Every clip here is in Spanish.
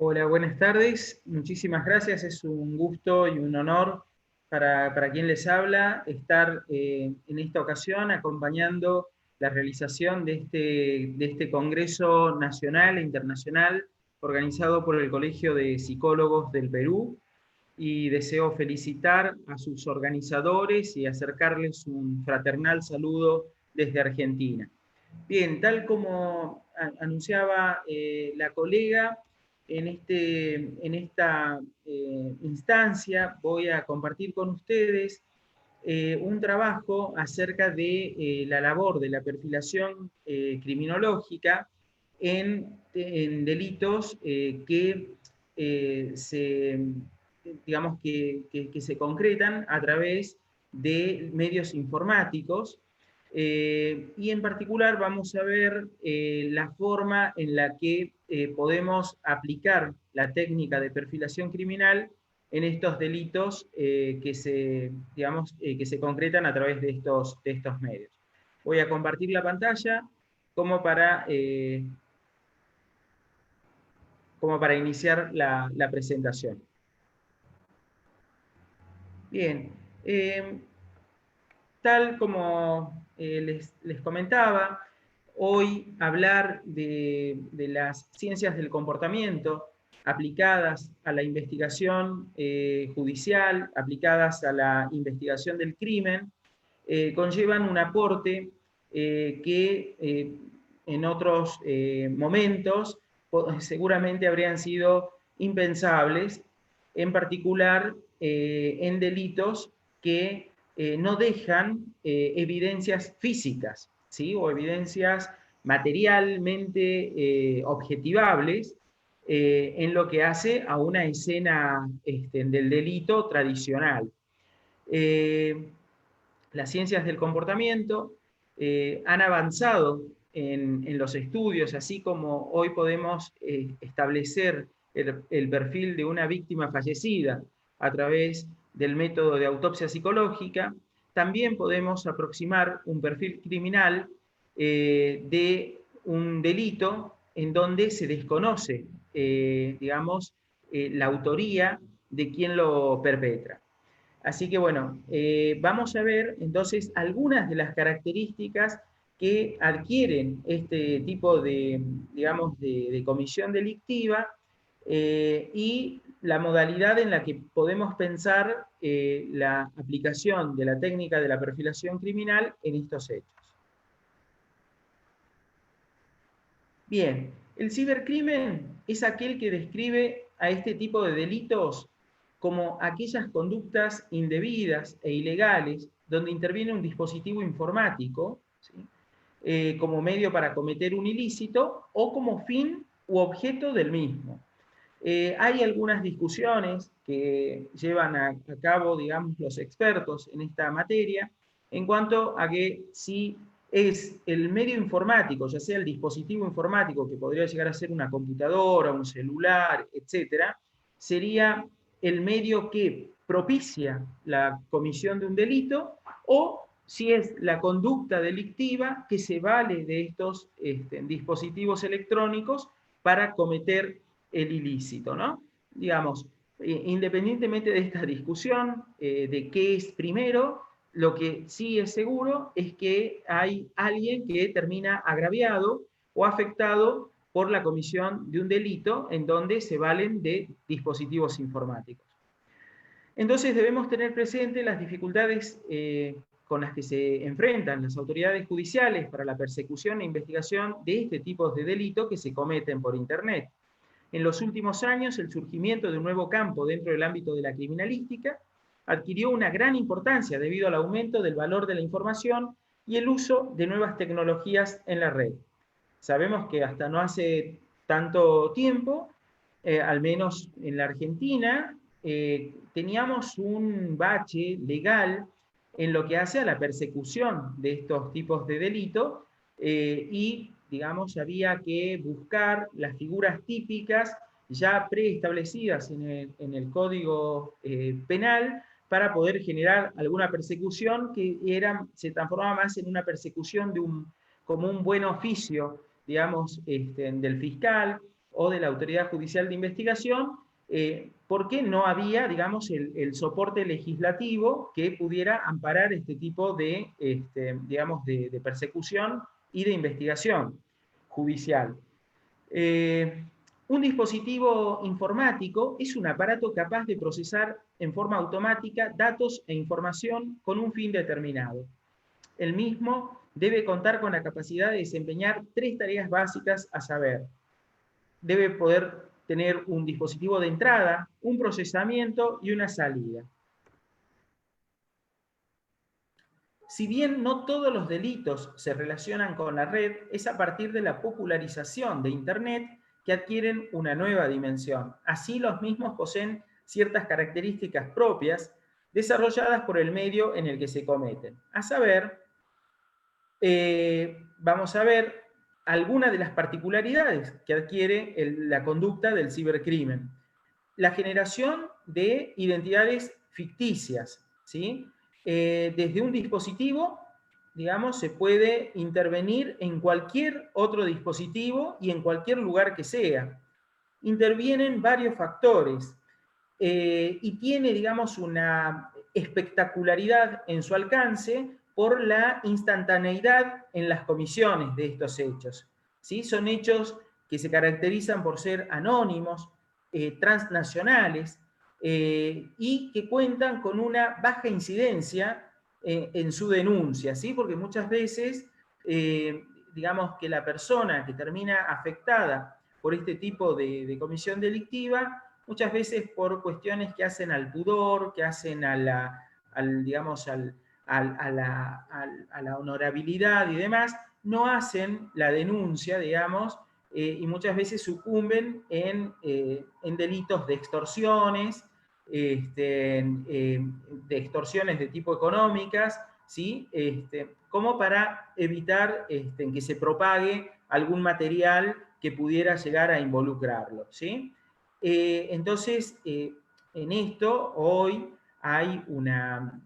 Hola, buenas tardes. Muchísimas gracias. Es un gusto y un honor para quien les habla estar en esta ocasión acompañando la realización de este Congreso Nacional e Internacional organizado por el Colegio de Psicólogos del Perú, y deseo felicitar a sus organizadores y acercarles un fraternal saludo desde Argentina. Bien, tal como anunciaba la colega, en esta instancia voy a compartir con ustedes un trabajo acerca de la labor de la perfilación criminológica en delitos que se, digamos, que se concretan a través de medios informáticos, y en particular vamos a ver la forma en la que podemos aplicar la técnica de perfilación criminal en estos delitos que se concretan a través de estos medios. Voy a compartir la pantalla como para, eh, como para iniciar la presentación. Bien, tal como les comentaba, hoy hablar de las ciencias del comportamiento aplicadas a la investigación judicial, aplicadas a la investigación del crimen, conllevan un aporte que en otros momentos seguramente habrían sido impensables, en particular en delitos que no dejan evidencias físicas, ¿sí? O evidencias materialmente objetivables en lo que hace a una escena del delito tradicional. Eh, las ciencias del comportamiento han avanzado en los estudios, así como hoy podemos establecer el perfil de una víctima fallecida a través del método de autopsia psicológica. También podemos aproximar un perfil criminal de un delito en donde se desconoce, digamos, la autoría de quien lo perpetra. Así que bueno, vamos a ver entonces algunas de las características que adquieren este tipo de, digamos, de comisión delictiva, y la modalidad en la que podemos pensar la aplicación de la técnica de la perfilación criminal en estos hechos. Bien, el cibercrimen es aquel que describe a este tipo de delitos como aquellas conductas indebidas e ilegales donde interviene un dispositivo informático, ¿sí? Como medio para cometer un ilícito o como fin u objeto del mismo. Hay algunas discusiones que llevan a cabo, digamos, los expertos en esta materia en cuanto a que si es el medio informático, ya sea el dispositivo informático, que podría llegar a ser una computadora, un celular, etcétera, sería el medio que propicia la comisión de un delito, o si es la conducta delictiva que se vale de estos dispositivos electrónicos para cometer el ilícito, ¿no? Digamos, independientemente de esta discusión de qué es primero, lo que sí es seguro es que hay alguien que termina agraviado o afectado por la comisión de un delito en donde se valen de dispositivos informáticos. Entonces debemos tener presente las dificultades con las que se enfrentan las autoridades judiciales para la persecución e investigación de este tipo de delitos que se cometen por Internet. En los últimos años, el surgimiento de un nuevo campo dentro del ámbito de la criminalística adquirió una gran importancia debido al aumento del valor de la información y el uso de nuevas tecnologías en la red. Sabemos que hasta no hace tanto tiempo, al menos en la Argentina, teníamos un bache legal en lo que hace a la persecución de estos tipos de delitos, y, digamos, había que buscar las figuras típicas ya preestablecidas en el Código Penal para poder generar alguna persecución que se transformaba más en una persecución como un buen oficio, digamos, del fiscal, o de la Autoridad Judicial de Investigación, porque no había, digamos, el soporte legislativo que pudiera amparar este tipo de, digamos, de persecución y de investigación judicial. Un dispositivo informático es un aparato capaz de procesar en forma automática datos e información con un fin determinado. El mismo debe contar con la capacidad de desempeñar 3 tareas básicas, a saber, debe poder tener un dispositivo de entrada, un procesamiento y una salida. Si bien no todos los delitos se relacionan con la red, es a partir de la popularización de Internet que adquieren una nueva dimensión. Así, los mismos poseen ciertas características propias desarrolladas por el medio en el que se cometen. A saber, vamos a ver algunas de las particularidades que adquiere la conducta del cibercrimen. La generación de identidades ficticias, ¿sí? Desde un dispositivo, digamos, se puede intervenir en cualquier otro dispositivo y en cualquier lugar que sea. Intervienen varios factores y tiene, digamos, una espectacularidad en su alcance por la instantaneidad en las comisiones de estos hechos, ¿sí? Son hechos que se caracterizan por ser anónimos, transnacionales, y que cuentan con una baja incidencia en su denuncia, ¿sí? Porque muchas veces, digamos que la persona que termina afectada por este tipo de comisión delictiva, muchas veces por cuestiones que hacen al pudor, que hacen a la, digamos, a la honorabilidad y demás, no hacen la denuncia, digamos, y muchas veces sucumben en delitos de extorsiones, de extorsiones de tipo económicas, ¿sí? Como para evitar que se propague algún material que pudiera llegar a involucrarlo, ¿sí? Entonces, en esto hoy hay una,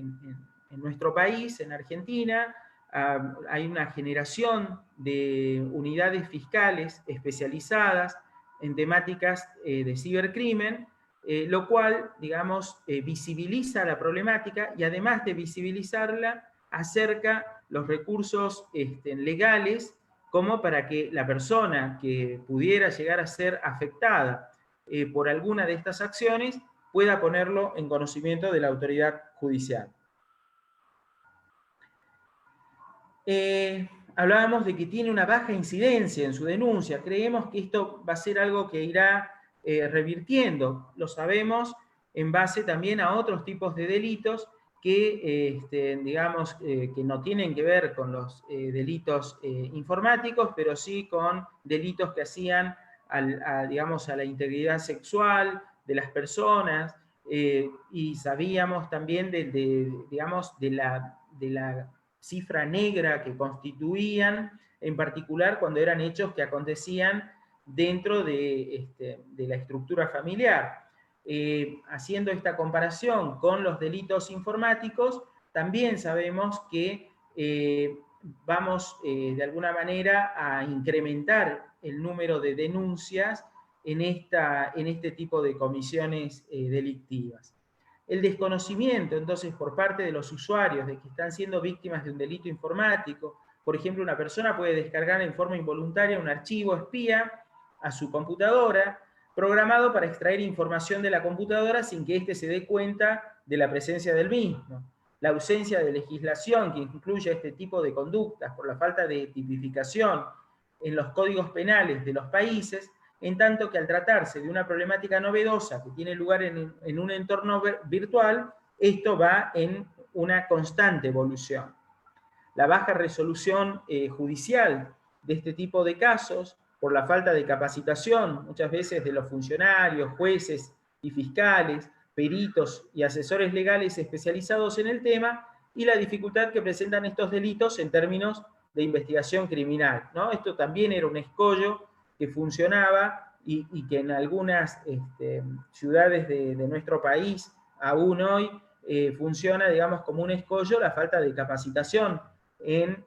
en nuestro país, en Argentina, hay una generación de unidades fiscales especializadas en temáticas de cibercrimen, lo cual, digamos, visibiliza la problemática y además de visibilizarla, acerca los recursos legales como para que la persona que pudiera llegar a ser afectada por alguna de estas acciones pueda ponerlo en conocimiento de la autoridad judicial. Hablábamos de que tiene una baja incidencia en su denuncia. Creemos que esto va a ser algo que irá revirtiendo. Lo sabemos en base también a otros tipos de delitos que, digamos, que no tienen que ver con los delitos informáticos, pero sí con delitos que hacían, digamos, a la integridad sexual de las personas, y sabíamos también digamos, de la cifra negra que constituían, en particular cuando eran hechos que acontecían dentro de la estructura familiar. Haciendo esta comparación con los delitos informáticos, también sabemos que vamos de alguna manera a incrementar el número de denuncias en este tipo de comisiones delictivas. El desconocimiento, entonces, por parte de los usuarios de que están siendo víctimas de un delito informático. Por ejemplo, una persona puede descargar en forma involuntaria un archivo espía a su computadora, programado para extraer información de la computadora sin que éste se dé cuenta de la presencia del mismo. La ausencia de legislación que incluya este tipo de conductas por la falta de tipificación en los códigos penales de los países, en tanto que al tratarse de una problemática novedosa que tiene lugar en un entorno virtual, esto va en una constante evolución. La baja resolución judicial de este tipo de casos, por la falta de capacitación, muchas veces de los funcionarios, jueces y fiscales, peritos y asesores legales especializados en el tema, y la dificultad que presentan estos delitos en términos de investigación criminal, ¿no? Esto también era un escollo que funcionaba y que en algunas ciudades de nuestro país aún hoy funciona, digamos, como un escollo la falta de capacitación en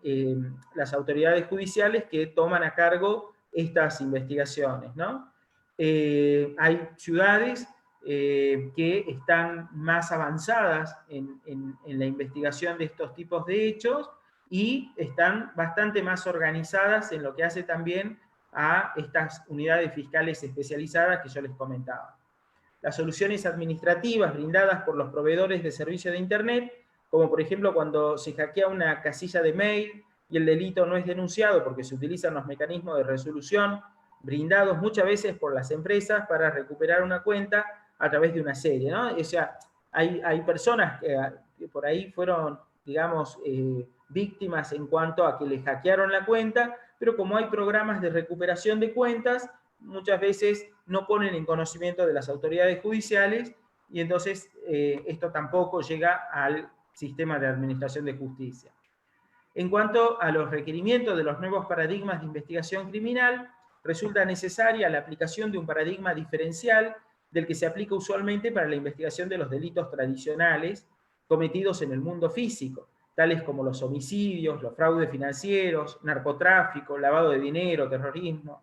las autoridades judiciales que toman a cargo estas investigaciones, ¿no? Hay ciudades que están más avanzadas en la investigación de estos tipos de hechos y están bastante más organizadas en lo que hace también a estas unidades fiscales especializadas que yo les comentaba. Las soluciones administrativas brindadas por los proveedores de servicios de Internet, como por ejemplo cuando se hackea una casilla de mail y el delito no es denunciado porque se utilizan los mecanismos de resolución brindados muchas veces por las empresas para recuperar una cuenta a través de una serie, ¿no? O sea, hay personas que por ahí fueron, digamos, víctimas en cuanto a que les hackearon la cuenta, pero como hay programas de recuperación de cuentas, muchas veces no ponen en conocimiento de las autoridades judiciales y entonces esto tampoco llega al sistema de administración de justicia. En cuanto a los requerimientos de los nuevos paradigmas de investigación criminal, resulta necesaria la aplicación de un paradigma diferencial del que se aplica usualmente para la investigación de los delitos tradicionales cometidos en el mundo físico, tales como los homicidios, los fraudes financieros, narcotráfico, lavado de dinero, terrorismo.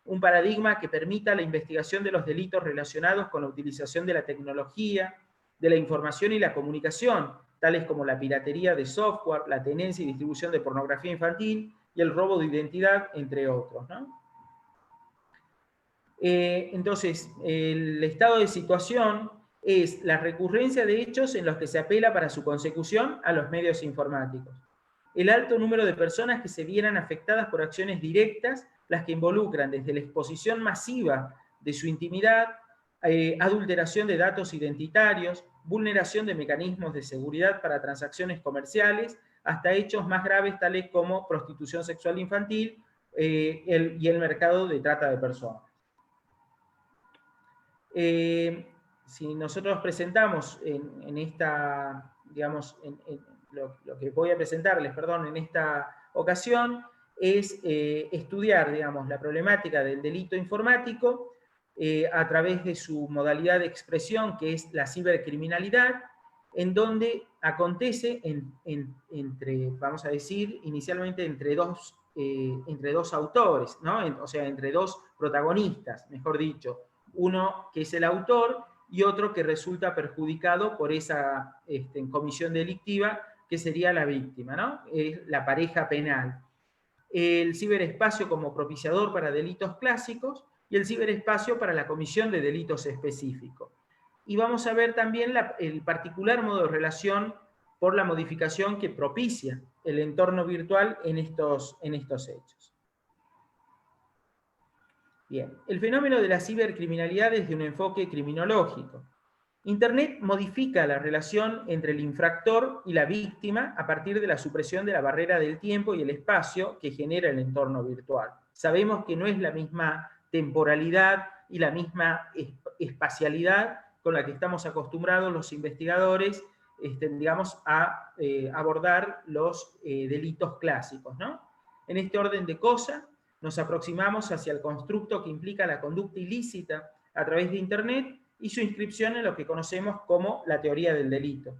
Un paradigma que permita la investigación de los delitos relacionados con la utilización de la tecnología, de la información y la comunicación, tales como la piratería de software, la tenencia y distribución de pornografía infantil y el robo de identidad, entre otros, ¿no? Entonces, el estado de situación es la recurrencia de hechos en los que se apela para su consecución a los medios informáticos. El alto número de personas que se vieran afectadas por acciones directas, las que involucran desde la exposición masiva de su intimidad, adulteración de datos identitarios, vulneración de mecanismos de seguridad para transacciones comerciales, hasta hechos más graves tales como prostitución sexual infantil y el mercado de trata de personas. Si nosotros presentamos en esta, digamos, lo que voy a presentarles, perdón, en esta ocasión, es estudiar, digamos, la problemática del delito informático a través de su modalidad de expresión, que es la cibercriminalidad, en donde acontece entre, vamos a decir, inicialmente entre dos autores, ¿no? O sea, entre dos protagonistas, mejor dicho. Uno que es el autor y otro que resulta perjudicado por esa comisión delictiva, que sería la víctima, ¿no? Es la pareja penal. El ciberespacio como propiciador para delitos clásicos y el ciberespacio para la comisión de delitos específicos. Y vamos a ver también el particular modo de relación por la modificación que propicia el entorno virtual en estos hechos. Bien, el fenómeno de la cibercriminalidad desde un enfoque criminológico. Internet modifica la relación entre el infractor y la víctima a partir de la supresión de la barrera del tiempo y el espacio que genera el entorno virtual. Sabemos que no es la misma temporalidad y la misma espacialidad con la que estamos acostumbrados los investigadores, digamos, a abordar los delitos clásicos, ¿no? En este orden de cosas, nos aproximamos hacia el constructo que implica la conducta ilícita a través de Internet y su inscripción en lo que conocemos como la teoría del delito.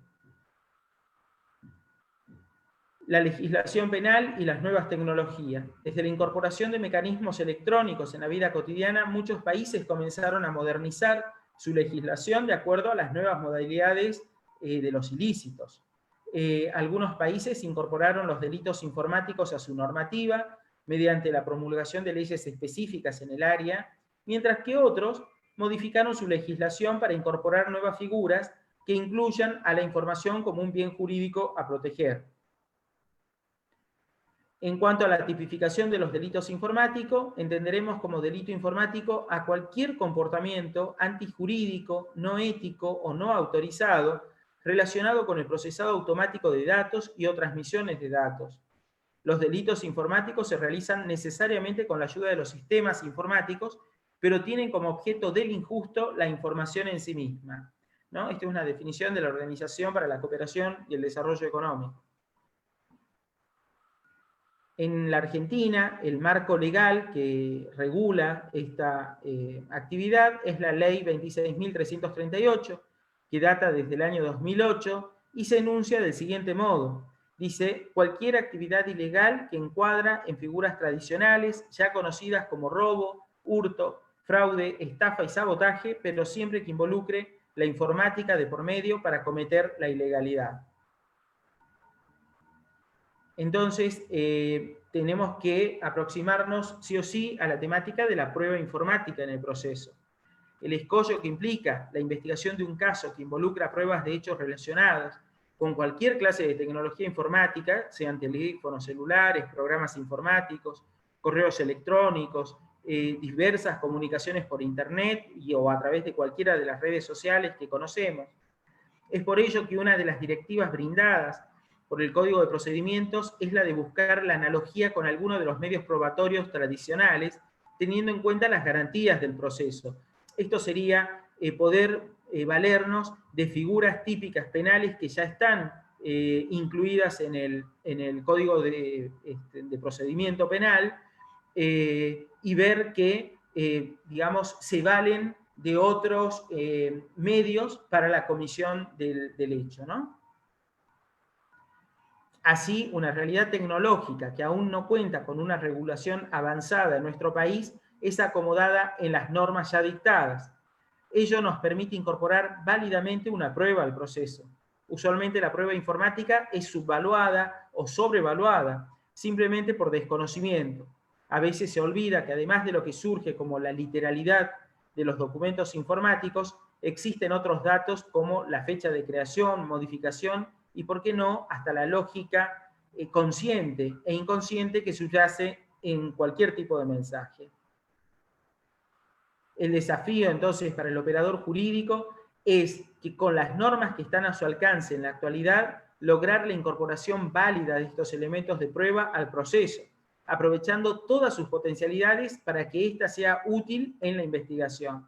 La legislación penal y las nuevas tecnologías. Desde la incorporación de mecanismos electrónicos en la vida cotidiana, muchos países comenzaron a modernizar su legislación de acuerdo a las nuevas modalidades de los ilícitos. Algunos países incorporaron los delitos informáticos a su normativa mediante la promulgación de leyes específicas en el área, mientras que otros modificaron su legislación para incorporar nuevas figuras que incluyan a la información como un bien jurídico a proteger. En cuanto a la tipificación de los delitos informáticos, entenderemos como delito informático a cualquier comportamiento antijurídico, no ético o no autorizado relacionado con el procesado automático de datos y o transmisiones de datos. Los delitos informáticos se realizan necesariamente con la ayuda de los sistemas informáticos, pero tienen como objeto del injusto la información en sí misma, ¿no? Esta es una definición de la Organización para la Cooperación y el Desarrollo Económico. En la Argentina, el marco legal que regula esta actividad es la Ley 26.338, que data desde el año 2008 y se enuncia del siguiente modo. Dice, cualquier actividad ilegal que encuadra en figuras tradicionales, ya conocidas como robo, hurto, fraude, estafa y sabotaje, pero siempre que involucre la informática de por medio para cometer la ilegalidad. Entonces, tenemos que aproximarnos sí o sí a la temática de la prueba informática en el proceso. El escollo que implica la investigación de un caso que involucra pruebas de hechos relacionados con cualquier clase de tecnología informática, sean teléfonos celulares, programas informáticos, correos electrónicos, diversas comunicaciones por internet o a través de cualquiera de las redes sociales que conocemos. Es por ello que una de las directivas brindadas por el Código de Procedimientos es la de buscar la analogía con alguno de los medios probatorios tradicionales, teniendo en cuenta las garantías del proceso. Esto sería poder valernos de figuras típicas penales que ya están incluidas en el Código de Procedimiento Penal y ver que, digamos, se valen de otros medios para la comisión del hecho, ¿no? Así, una realidad tecnológica que aún no cuenta con una regulación avanzada en nuestro país es acomodada en las normas ya dictadas. Ello nos permite incorporar válidamente una prueba al proceso. Usualmente la prueba informática es subvaluada o sobrevaluada, simplemente por desconocimiento. A veces se olvida que además de lo que surge como la literalidad de los documentos informáticos, existen otros datos como la fecha de creación, modificación y, por qué no, hasta la lógica consciente e inconsciente que subyace en cualquier tipo de mensaje. El desafío, entonces, para el operador jurídico es que con las normas que están a su alcance en la actualidad, lograr la incorporación válida de estos elementos de prueba al proceso, aprovechando todas sus potencialidades para que ésta sea útil en la investigación.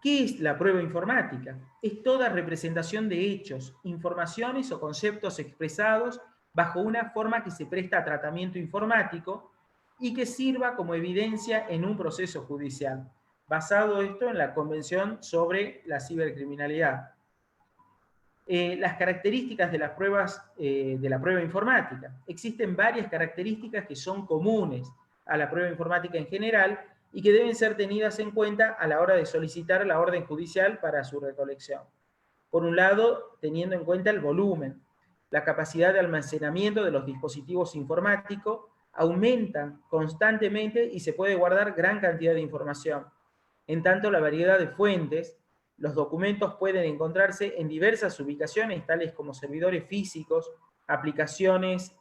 ¿Qué es la prueba informática? Es toda representación de hechos, informaciones o conceptos expresados bajo una forma que se presta a tratamiento informático y que sirva como evidencia en un proceso judicial, basado esto en la Convención sobre la Cibercriminalidad. Las características de las pruebas, de la prueba informática. Existen varias características que son comunes a la prueba informática en general y que deben ser tenidas en cuenta a la hora de solicitar la orden judicial para su recolección. Por un lado, teniendo en cuenta el volumen, la capacidad de almacenamiento de los dispositivos informáticos aumentan constantemente y se puede guardar gran cantidad de información. En tanto, la variedad de fuentes, los documentos pueden encontrarse en diversas ubicaciones, tales como servidores físicos, aplicaciones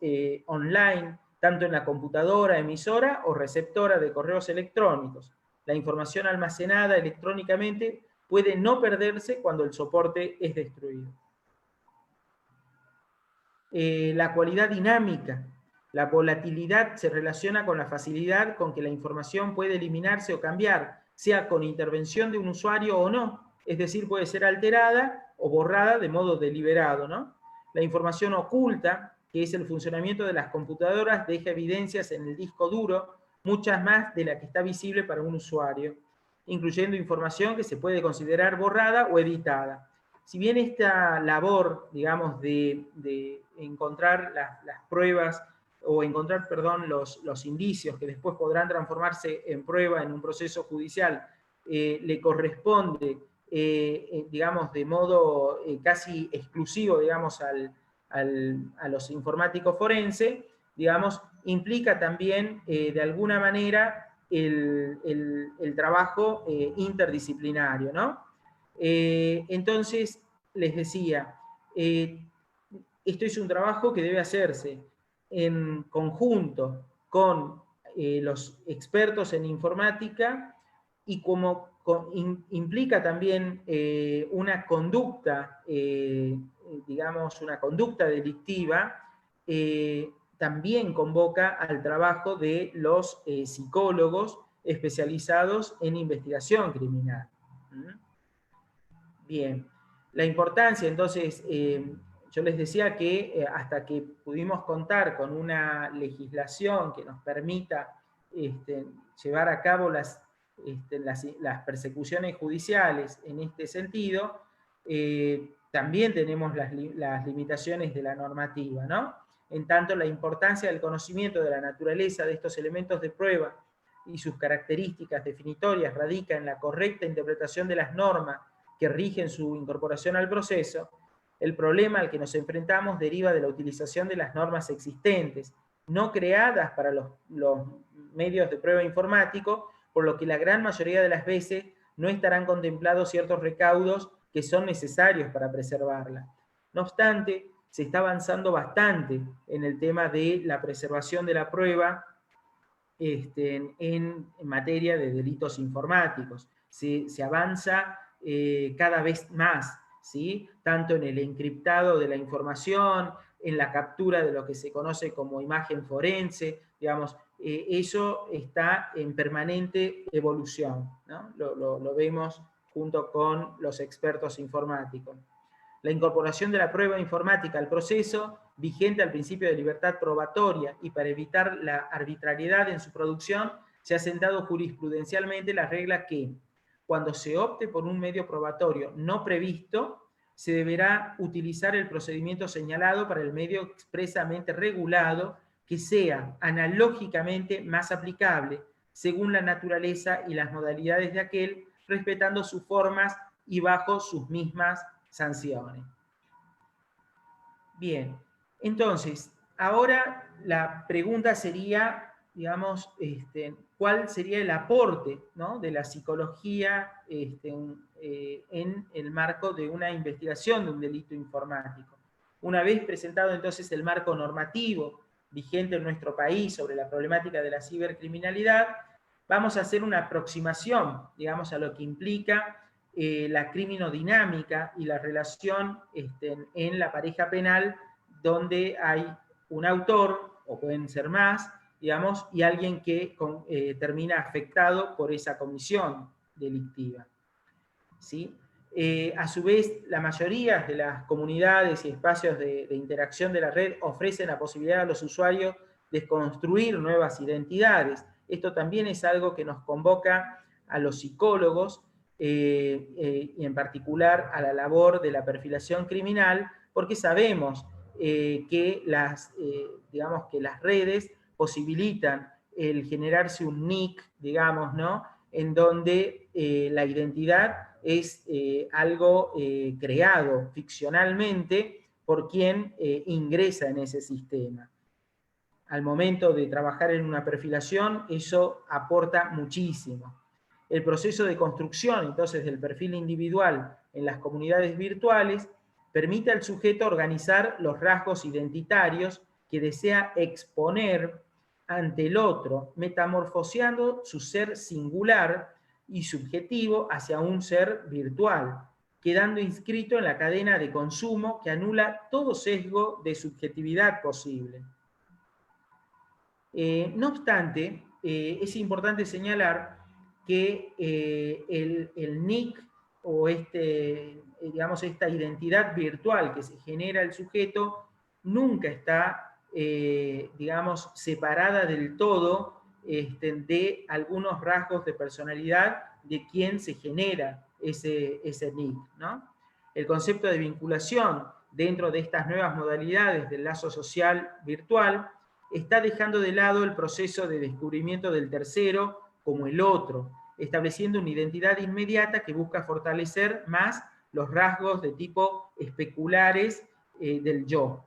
online, tanto en la computadora emisora o receptora de correos electrónicos. La información almacenada electrónicamente puede no perderse cuando el soporte es destruido. La cualidad dinámica. La volatilidad se relaciona con la facilidad con que la información puede eliminarse o cambiar, sea con intervención de un usuario o no. Es decir, puede ser alterada o borrada de modo deliberado, ¿no? La información oculta, que es el funcionamiento de las computadoras, deja evidencias en el disco duro, muchas más de la que está visible para un usuario, incluyendo información que se puede considerar borrada o editada. Si bien esta labor, digamos, de encontrar las pruebas o encontrar, perdón, los indicios que después podrán transformarse en prueba en un proceso judicial, le corresponde, digamos, de modo casi exclusivo, digamos, a los informáticos forenses, digamos, implica también, de alguna manera, el trabajo interdisciplinario, ¿no? Entonces, les decía, esto es un trabajo que debe hacerse en conjunto con los expertos en informática y implica también una conducta, digamos, una conducta delictiva, también convoca al trabajo de los psicólogos especializados en investigación criminal. Bien, la importancia, entonces, yo les decía que hasta que pudimos contar con una legislación que nos permita llevar a cabo las persecuciones judiciales en este sentido, también tenemos las limitaciones de la normativa, ¿no? En tanto, la importancia del conocimiento de la naturaleza de estos elementos de prueba y sus características definitorias radica en la correcta interpretación de las normas que rigen su incorporación al proceso. El problema al que nos enfrentamos deriva de la utilización de las normas existentes, no creadas para los medios de prueba informáticos, por lo que la gran mayoría de las veces no estarán contemplados ciertos recaudos que son necesarios para preservarla. No obstante, se está avanzando bastante en el tema de la preservación de la prueba en materia de delitos informáticos. Se avanza cada vez más, ¿sí? Tanto en el encriptado de la información, en la captura de lo que se conoce como imagen forense, digamos, eso está en permanente evolución, ¿no? Lo vemos junto con los expertos informáticos. La incorporación de la prueba informática al proceso, vigente al principio de libertad probatoria y para evitar la arbitrariedad en su producción, se ha sentado jurisprudencialmente la regla que, cuando se opte por un medio probatorio no previsto, se deberá utilizar el procedimiento señalado para el medio expresamente regulado que sea analógicamente más aplicable según la naturaleza y las modalidades de aquel, respetando sus formas y bajo sus mismas sanciones. Bien, entonces, ahora la pregunta sería, digamos, ¿cuál sería el aporte, ¿no?, de la psicología en el marco de una investigación de un delito informático? Una vez presentado entonces el marco normativo vigente en nuestro país sobre la problemática de la cibercriminalidad, vamos a hacer una aproximación, digamos, a lo que implica la criminodinámica y la relación en la pareja penal, donde hay un autor, o pueden ser más, digamos, y alguien que termina afectado por esa comisión delictiva, ¿sí? A su vez, la mayoría de las comunidades y espacios de interacción de la red ofrecen la posibilidad a los usuarios de construir nuevas identidades. Esto también es algo que nos convoca a los psicólogos, y en particular a la labor de la perfilación criminal, porque sabemos que digamos que las redes posibilitan el generarse un nick, digamos, ¿no?, en donde la identidad es algo creado ficcionalmente por quien ingresa en ese sistema. Al momento de trabajar en una perfilación, eso aporta muchísimo. El proceso de construcción, entonces, del perfil individual en las comunidades virtuales permite al sujeto organizar los rasgos identitarios que desea exponer ante el otro, metamorfoseando su ser singular y subjetivo hacia un ser virtual, quedando inscrito en la cadena de consumo que anula todo sesgo de subjetividad posible. No obstante, es importante señalar que el nick o digamos, esta identidad virtual que se genera el sujeto nunca está, digamos, separada del todo de algunos rasgos de personalidad de quien se genera ese nick, ¿no? El concepto de vinculación dentro de estas nuevas modalidades del lazo social virtual está dejando de lado el proceso de descubrimiento del tercero como el otro, estableciendo una identidad inmediata que busca fortalecer más los rasgos de tipo especulares del yo.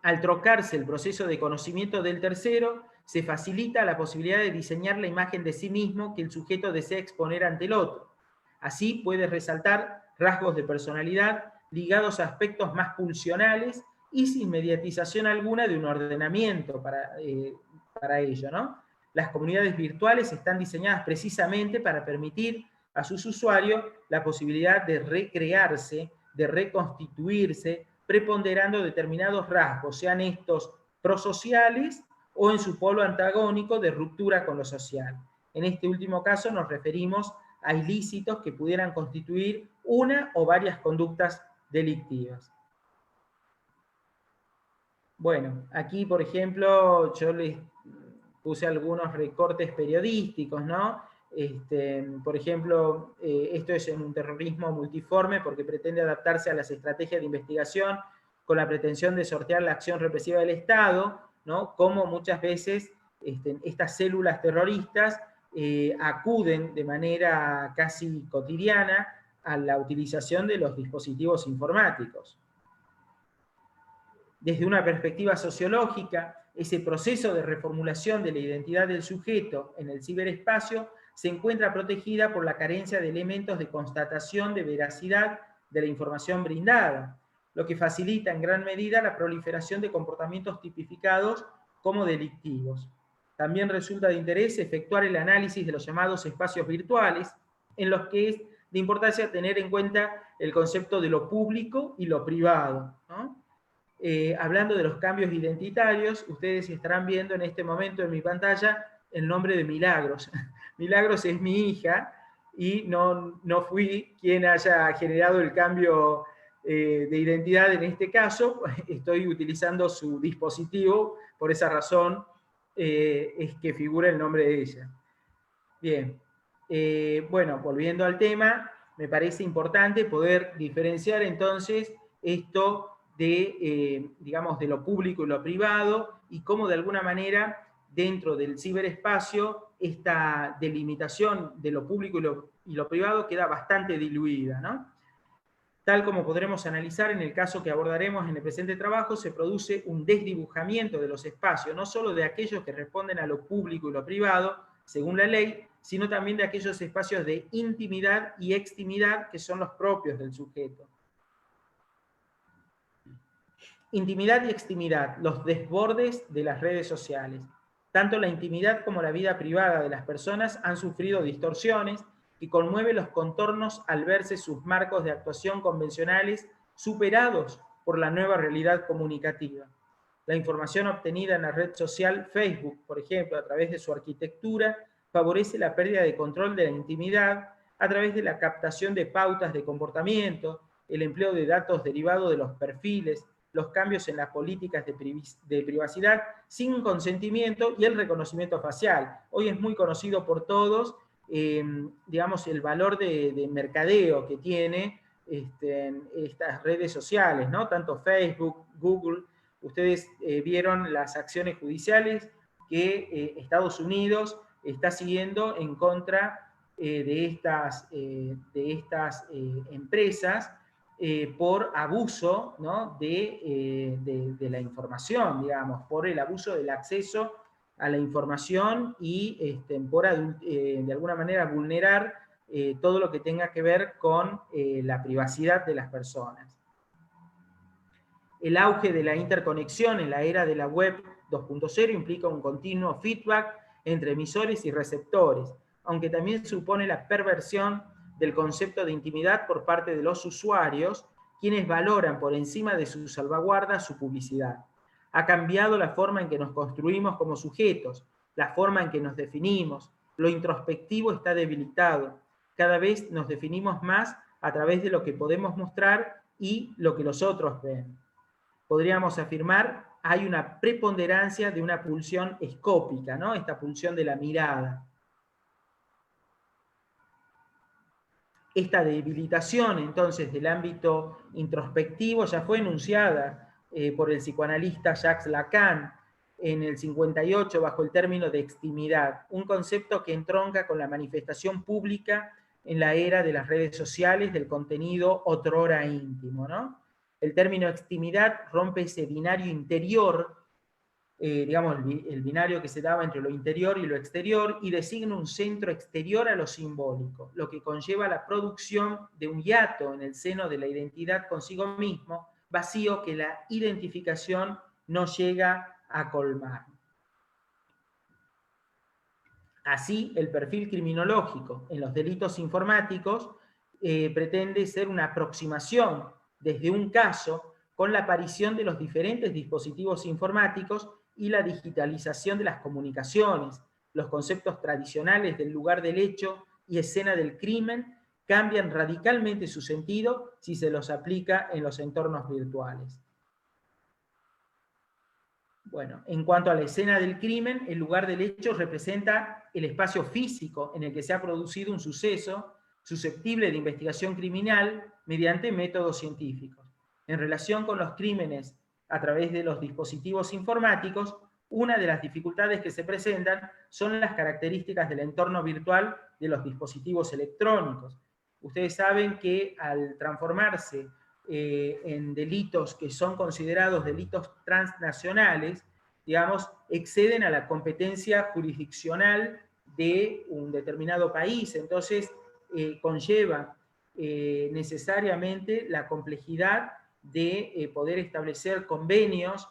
Al trocarse el proceso de conocimiento del tercero, se facilita la posibilidad de diseñar la imagen de sí mismo que el sujeto desea exponer ante el otro. Así puede resaltar rasgos de personalidad ligados a aspectos más pulsionales y sin mediatización alguna de un ordenamiento para ello, ¿no? Las comunidades virtuales están diseñadas precisamente para permitir a sus usuarios la posibilidad de recrearse, de reconstituirse, preponderando determinados rasgos, sean estos prosociales o en su polo antagónico de ruptura con lo social. En este último caso nos referimos a ilícitos que pudieran constituir una o varias conductas delictivas. Bueno, aquí, por ejemplo, yo les puse algunos recortes periodísticos, ¿no? Por ejemplo, esto es en un terrorismo multiforme porque pretende adaptarse a las estrategias de investigación con la pretensión de sortear la acción represiva del Estado, ¿no? Como muchas veces estas células terroristas acuden de manera casi cotidiana a la utilización de los dispositivos informáticos. Desde una perspectiva sociológica, ese proceso de reformulación de la identidad del sujeto en el ciberespacio se encuentra protegida por la carencia de elementos de constatación de veracidad de la información brindada, lo que facilita en gran medida la proliferación de comportamientos tipificados como delictivos. También resulta de interés efectuar el análisis de los llamados espacios virtuales, en los que es de importancia tener en cuenta el concepto de lo público y lo privado, ¿no? Hablando de los cambios identitarios, ustedes estarán viendo en este momento en mi pantalla el nombre de Milagros. Milagros es mi hija y no fui quien haya generado el cambio de identidad en este caso. Estoy utilizando su dispositivo, por esa razón es que figura el nombre de ella. Bien, bueno, volviendo al tema, me parece importante poder diferenciar entonces esto de, digamos, de lo público y lo privado, y cómo de alguna manera dentro del ciberespacio esta delimitación de lo público y lo privado queda bastante diluida, ¿no? Tal como podremos analizar en el caso que abordaremos en el presente trabajo, se produce un desdibujamiento de los espacios, no solo de aquellos que responden a lo público y lo privado, según la ley, sino también de aquellos espacios de intimidad y extimidad que son los propios del sujeto. Intimidad y extimidad, los desbordes de las redes sociales. Tanto la intimidad como la vida privada de las personas han sufrido distorsiones que conmueven los contornos al verse sus marcos de actuación convencionales superados por la nueva realidad comunicativa. La información obtenida en la red social Facebook, por ejemplo, a través de su arquitectura, favorece la pérdida de control de la intimidad a través de la captación de pautas de comportamiento, el empleo de datos derivados de los perfiles, los cambios en las políticas de privacidad sin consentimiento y el reconocimiento facial. Hoy es muy conocido por todos, digamos, el valor de mercadeo que tiene estas redes sociales, ¿no? Tanto Facebook, Google. Ustedes vieron las acciones judiciales que Estados Unidos está siguiendo en contra de estas empresas, por abuso, ¿no? de la información, digamos, por el abuso del acceso a la información y por de alguna manera vulnerar todo lo que tenga que ver con la privacidad de las personas. El auge de la interconexión en la era de la web 2.0 implica un continuo feedback entre emisores y receptores, aunque también supone la perversión del concepto de intimidad por parte de los usuarios, quienes valoran por encima de su salvaguarda su publicidad. Ha cambiado la forma en que nos construimos como sujetos, la forma en que nos definimos, lo introspectivo está debilitado, cada vez nos definimos más a través de lo que podemos mostrar y lo que los otros ven. Podríamos afirmar, hay una preponderancia de una pulsión escópica, ¿no? Esta pulsión de la mirada. Esta debilitación, entonces, del ámbito introspectivo ya fue enunciada por el psicoanalista Jacques Lacan en el 58 bajo el término de extimidad, un concepto que entronca con la manifestación pública en la era de las redes sociales del contenido otrora íntimo, ¿no? El término extimidad rompe ese binario interior, digamos, el binario que se daba entre lo interior y lo exterior, y designa un centro exterior a lo simbólico, lo que conlleva la producción de un hiato en el seno de la identidad consigo mismo, vacío que la identificación no llega a colmar. Así, el perfil criminológico en los delitos informáticos pretende ser una aproximación desde un caso con la aparición de los diferentes dispositivos informáticos y la digitalización de las comunicaciones. Los conceptos tradicionales del lugar del hecho y escena del crimen cambian radicalmente su sentido si se los aplica en los entornos virtuales. Bueno, en cuanto a la escena del crimen, el lugar del hecho representa el espacio físico en el que se ha producido un suceso susceptible de investigación criminal mediante métodos científicos. En relación con los crímenes a través de los dispositivos informáticos, una de las dificultades que se presentan son las características del entorno virtual de los dispositivos electrónicos. Ustedes saben que al transformarse en delitos que son considerados delitos transnacionales, digamos, exceden a la competencia jurisdiccional de un determinado país. Entonces, conlleva necesariamente la complejidad de poder establecer convenios,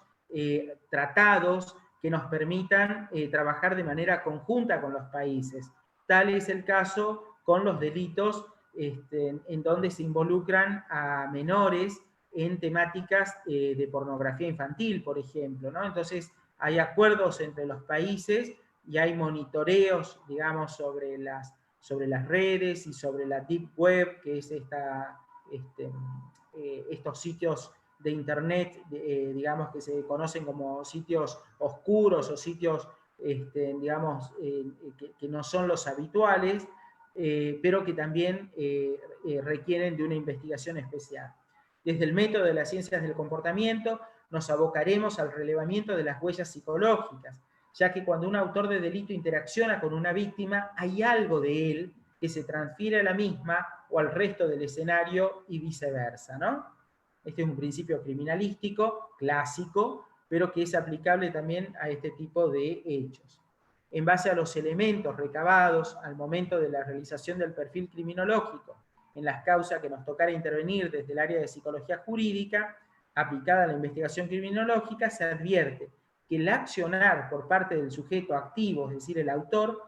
tratados que nos permitan trabajar de manera conjunta con los países. Tal es el caso con los delitos en donde se involucran a menores en temáticas de pornografía infantil, por ejemplo, ¿no? Entonces, hay acuerdos entre los países y hay monitoreos, digamos, sobre las redes y sobre la Deep Web, que es estos sitios de Internet, digamos, que se conocen como sitios oscuros o sitios, digamos, que no son los habituales, pero que también requieren de una investigación especial. Desde el método de las ciencias del comportamiento nos abocaremos al relevamiento de las huellas psicológicas, ya que cuando un autor de delito interacciona con una víctima, hay algo de él que se transfiere a la misma o al resto del escenario y viceversa, ¿no? Este es un principio criminalístico clásico, pero que es aplicable también a este tipo de hechos. En base a los elementos recabados al momento de la realización del perfil criminológico en las causas que nos tocara intervenir desde el área de psicología jurídica, aplicada a la investigación criminológica, se advierte que el accionar por parte del sujeto activo, es decir, el autor,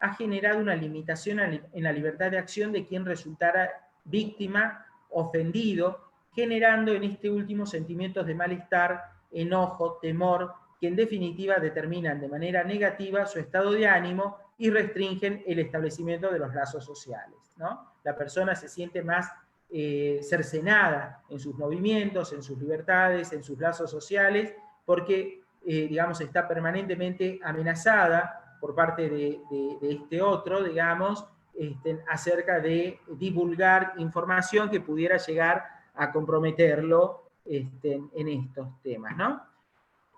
ha generado una limitación en la libertad de acción de quien resultara víctima, ofendido, generando en este último sentimientos de malestar, enojo, temor, que en definitiva determinan de manera negativa su estado de ánimo y restringen el establecimiento de los lazos sociales, ¿no? La persona se siente más cercenada en sus movimientos, en sus libertades, en sus lazos sociales, porque, digamos, está permanentemente amenazada por parte de este otro, digamos, acerca de divulgar información que pudiera llegar a comprometerlo en estos temas, ¿no?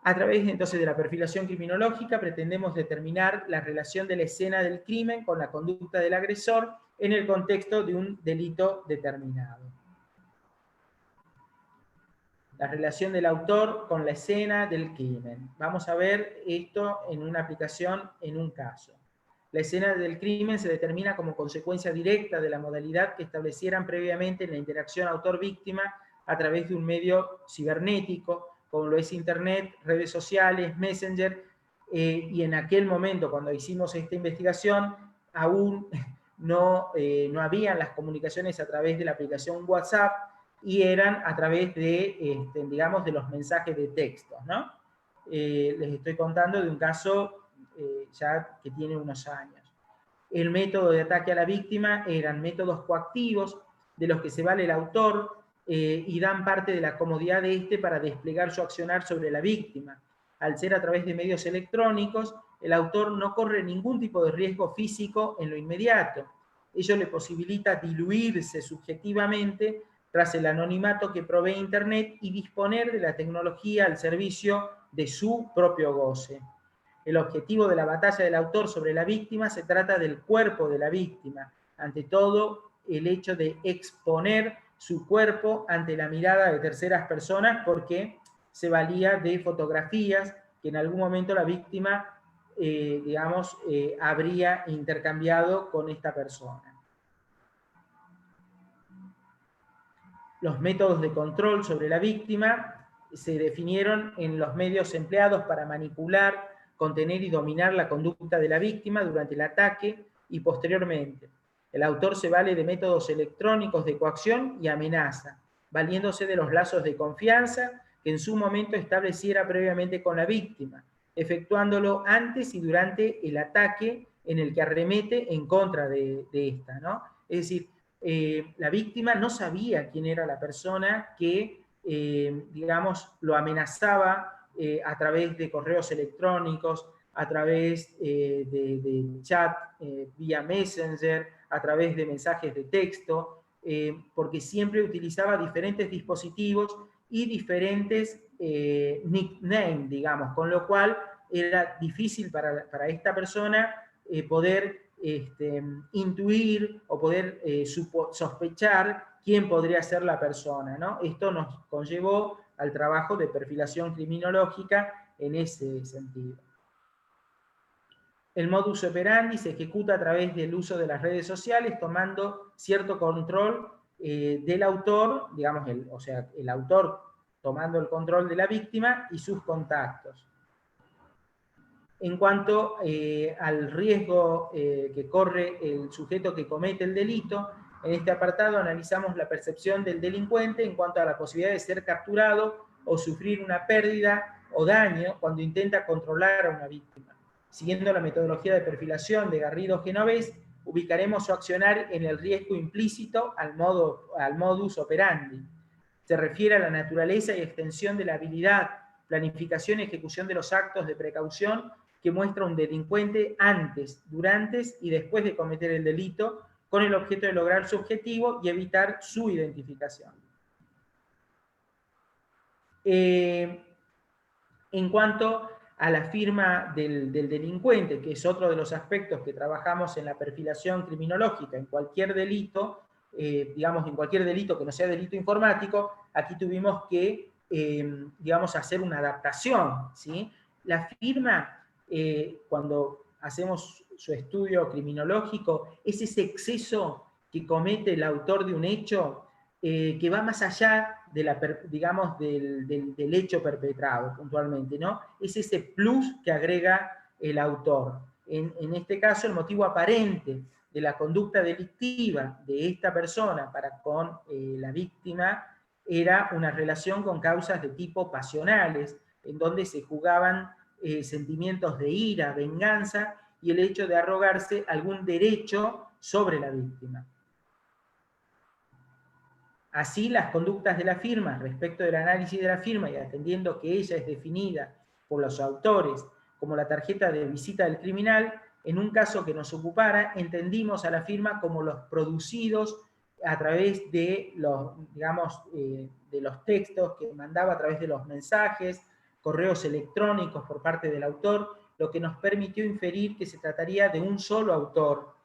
A través entonces de la perfilación criminológica pretendemos determinar la relación de la escena del crimen con la conducta del agresor en el contexto de un delito determinado. La relación del autor con la escena del crimen. Vamos a ver esto en una aplicación en un caso. La escena del crimen se determina como consecuencia directa de la modalidad que establecieran previamente en la interacción autor-víctima a través de un medio cibernético, como lo es Internet, redes sociales, Messenger, y en aquel momento, cuando hicimos esta investigación, aún no habían las comunicaciones a través de la aplicación WhatsApp y eran a través de, digamos, de los mensajes de texto, ¿no? Les estoy contando de un caso ya que tiene unos años. El método de ataque a la víctima eran métodos coactivos de los que se vale el autor y dan parte de la comodidad de este para desplegar su accionar sobre la víctima. Al ser a través de medios electrónicos, el autor no corre ningún tipo de riesgo físico en lo inmediato. Ello le posibilita diluirse subjetivamente tras el anonimato que provee Internet y disponer de la tecnología al servicio de su propio goce. El objetivo de la batalla del autor sobre la víctima se trata del cuerpo de la víctima, ante todo el hecho de exponer su cuerpo ante la mirada de terceras personas porque se valía de fotografías que en algún momento la víctima, digamos, habría intercambiado con esta persona. Los métodos de control sobre la víctima se definieron en los medios empleados para manipular, contener y dominar la conducta de la víctima durante el ataque y posteriormente. El autor se vale de métodos electrónicos de coacción y amenaza, valiéndose de los lazos de confianza que en su momento estableciera previamente con la víctima, efectuándolo antes y durante el ataque en el que arremete en contra de esta, ¿no? Es decir, la víctima no sabía quién era la persona que, digamos, lo amenazaba a través de correos electrónicos, a través de chat vía Messenger, a través de mensajes de texto, porque siempre utilizaba diferentes dispositivos y diferentes nicknames, digamos, con lo cual era difícil para esta persona poder intuir o poder sospechar quién podría ser la persona, ¿no? Esto nos conllevó al trabajo de perfilación criminológica en ese sentido. El modus operandi se ejecuta a través del uso de las redes sociales, tomando cierto control del autor, digamos, o sea, el autor tomando el control de la víctima y sus contactos. En cuanto al riesgo que corre el sujeto que comete el delito, en este apartado analizamos la percepción del delincuente en cuanto a la posibilidad de ser capturado o sufrir una pérdida o daño cuando intenta controlar a una víctima. Siguiendo la metodología de perfilación de Garrido Genovés, ubicaremos su accionar en el riesgo implícito al modus operandi. Se refiere a la naturaleza y extensión de la habilidad, planificación y ejecución de los actos de precaución que muestra un delincuente antes, durante y después de cometer el delito, con el objeto de lograr su objetivo y evitar su identificación. En cuanto a la firma del delincuente, que es otro de los aspectos que trabajamos en la perfilación criminológica, en cualquier delito, digamos, en cualquier delito que no sea delito informático, aquí tuvimos que, digamos, hacer una adaptación, ¿sí? La firma, cuando hacemos su estudio criminológico, es ese exceso que comete el autor de un hecho que va más allá de digamos, del hecho perpetrado puntualmente, ¿no? Es ese plus que agrega el autor. En este caso, el motivo aparente de la conducta delictiva de esta persona para con la víctima era una relación con causas de tipo pasionales, en donde se jugaban sentimientos de ira, venganza y el hecho de arrogarse algún derecho sobre la víctima. Así, las conductas de la firma respecto del análisis de la firma y atendiendo que ella es definida por los autores como la tarjeta de visita del criminal, en un caso que nos ocupara, entendimos a la firma como los producidos a través de los, digamos, de los textos que mandaba a través de los mensajes, correos electrónicos por parte del autor, lo que nos permitió inferir que se trataría de un solo autor,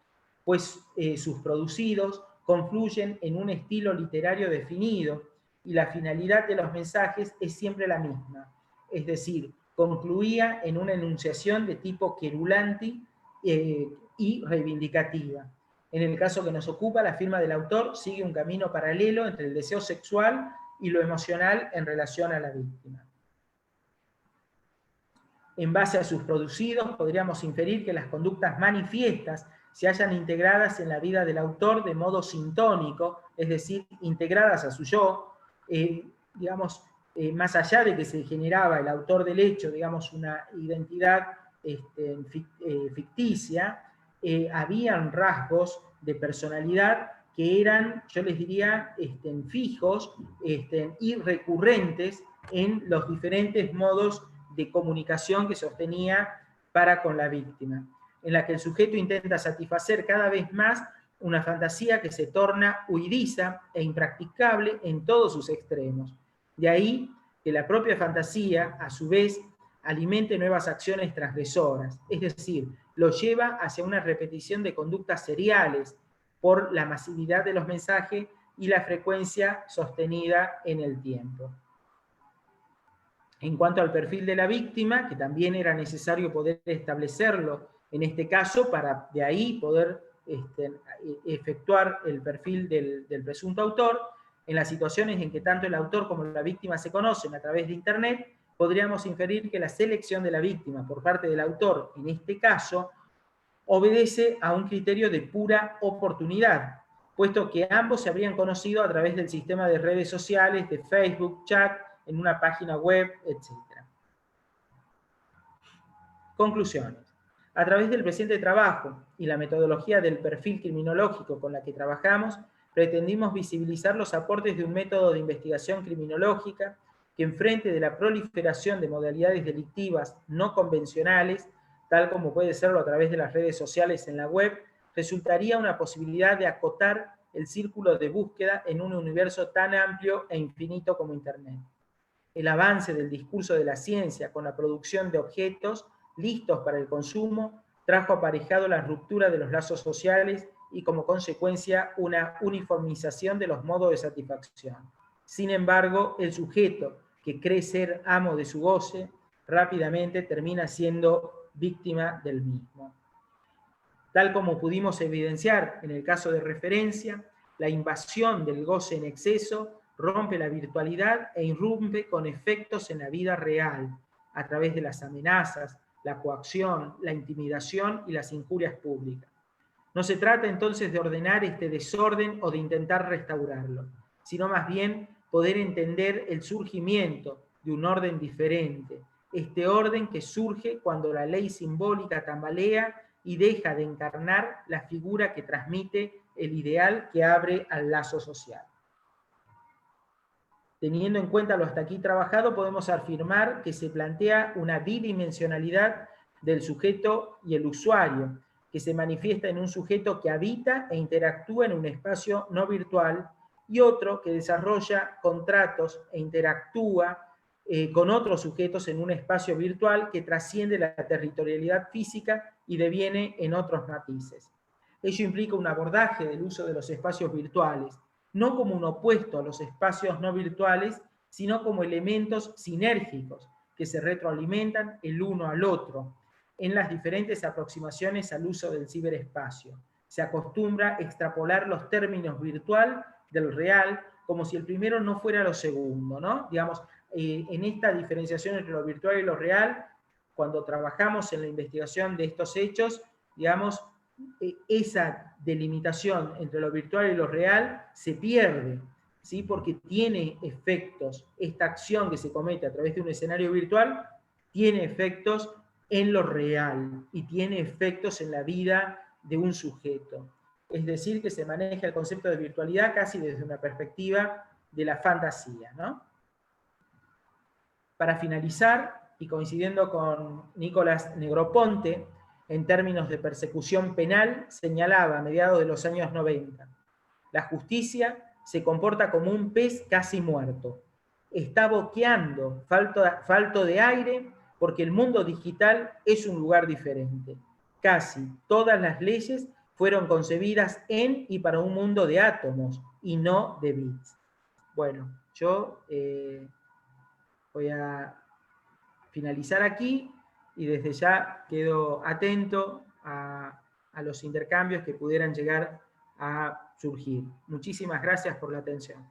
pues sus producidos confluyen en un estilo literario definido y la finalidad de los mensajes es siempre la misma, es decir, concluía en una enunciación de tipo querulanti y reivindicativa. En el caso que nos ocupa, la firma del autor sigue un camino paralelo entre el deseo sexual y lo emocional en relación a la víctima. En base a sus producidos, podríamos inferir que las conductas manifiestas se hayan integradas en la vida del autor de modo sintónico, es decir, integradas a su yo, digamos, más allá de que se generaba el autor del hecho, digamos, una identidad ficticia, habían rasgos de personalidad que eran, yo les diría, fijos y recurrentes en los diferentes modos de comunicación que sostenía para con la víctima, en la que el sujeto intenta satisfacer cada vez más una fantasía que se torna huidiza e impracticable en todos sus extremos. De ahí que la propia fantasía, a su vez, alimente nuevas acciones transgresoras, es decir, lo lleva hacia una repetición de conductas seriales por la masividad de los mensajes y la frecuencia sostenida en el tiempo. En cuanto al perfil de la víctima, que también era necesario poder establecerlo en este caso para de ahí poder efectuar el perfil del presunto autor, en las situaciones en que tanto el autor como la víctima se conocen a través de Internet, podríamos inferir que la selección de la víctima por parte del autor, en este caso, obedece a un criterio de pura oportunidad, puesto que ambos se habrían conocido a través del sistema de redes sociales, de Facebook, chat, en una página web, etc. Conclusiones. A través del presente trabajo y la metodología del perfil criminológico con la que trabajamos, pretendimos visibilizar los aportes de un método de investigación criminológica que enfrente de la proliferación de modalidades delictivas no convencionales, tal como puede serlo a través de las redes sociales en la web, resultaría una posibilidad de acotar el círculo de búsqueda en un universo tan amplio e infinito como Internet. El avance del discurso de la ciencia con la producción de objetos listos para el consumo trajo aparejado la ruptura de los lazos sociales y como consecuencia una uniformización de los modos de satisfacción. Sin embargo, el sujeto que cree ser amo de su goce rápidamente termina siendo víctima del mismo. Tal como pudimos evidenciar en el caso de referencia, la invasión del goce en exceso rompe la virtualidad e irrumpe con efectos en la vida real, a través de las amenazas, la coacción, la intimidación y las injurias públicas. No se trata entonces de ordenar este desorden o de intentar restaurarlo, sino más bien poder entender el surgimiento de un orden diferente, este orden que surge cuando la ley simbólica tambalea y deja de encarnar la figura que transmite el ideal que abre al lazo social. Teniendo en cuenta lo hasta aquí trabajado, podemos afirmar que se plantea una bidimensionalidad del sujeto y el usuario, que se manifiesta en un sujeto que habita e interactúa en un espacio no virtual y otro que desarrolla contratos e interactúa con otros sujetos en un espacio virtual que trasciende la territorialidad física y deviene en otros matices. Ello implica un abordaje del uso de los espacios virtuales, no como un opuesto a los espacios no virtuales, sino como elementos sinérgicos que se retroalimentan el uno al otro en las diferentes aproximaciones al uso del ciberespacio. Se acostumbra a extrapolar los términos virtual del real como si el primero no fuera lo segundo, ¿no? Digamos, en esta diferenciación entre lo virtual y lo real, cuando trabajamos en la investigación de estos hechos, digamos, esa delimitación entre lo virtual y lo real se pierde, ¿sí? Porque tiene efectos, esta acción que se comete a través de un escenario virtual, tiene efectos en lo real y tiene efectos en la vida de un sujeto. Es decir, que se maneja el concepto de virtualidad casi desde una perspectiva de la fantasía, ¿no? Para finalizar, y coincidiendo con Nicolás Negroponte, en términos de persecución penal, señalaba a mediados de los años 90, la justicia se comporta como un pez casi muerto. Está boqueando, falto de aire, porque el mundo digital es un lugar diferente. Casi todas las leyes fueron concebidas en y para un mundo de átomos y no de bits. Bueno, yo voy a finalizar aquí y desde ya quedo atento a los intercambios que pudieran llegar a surgir. Muchísimas gracias por la atención.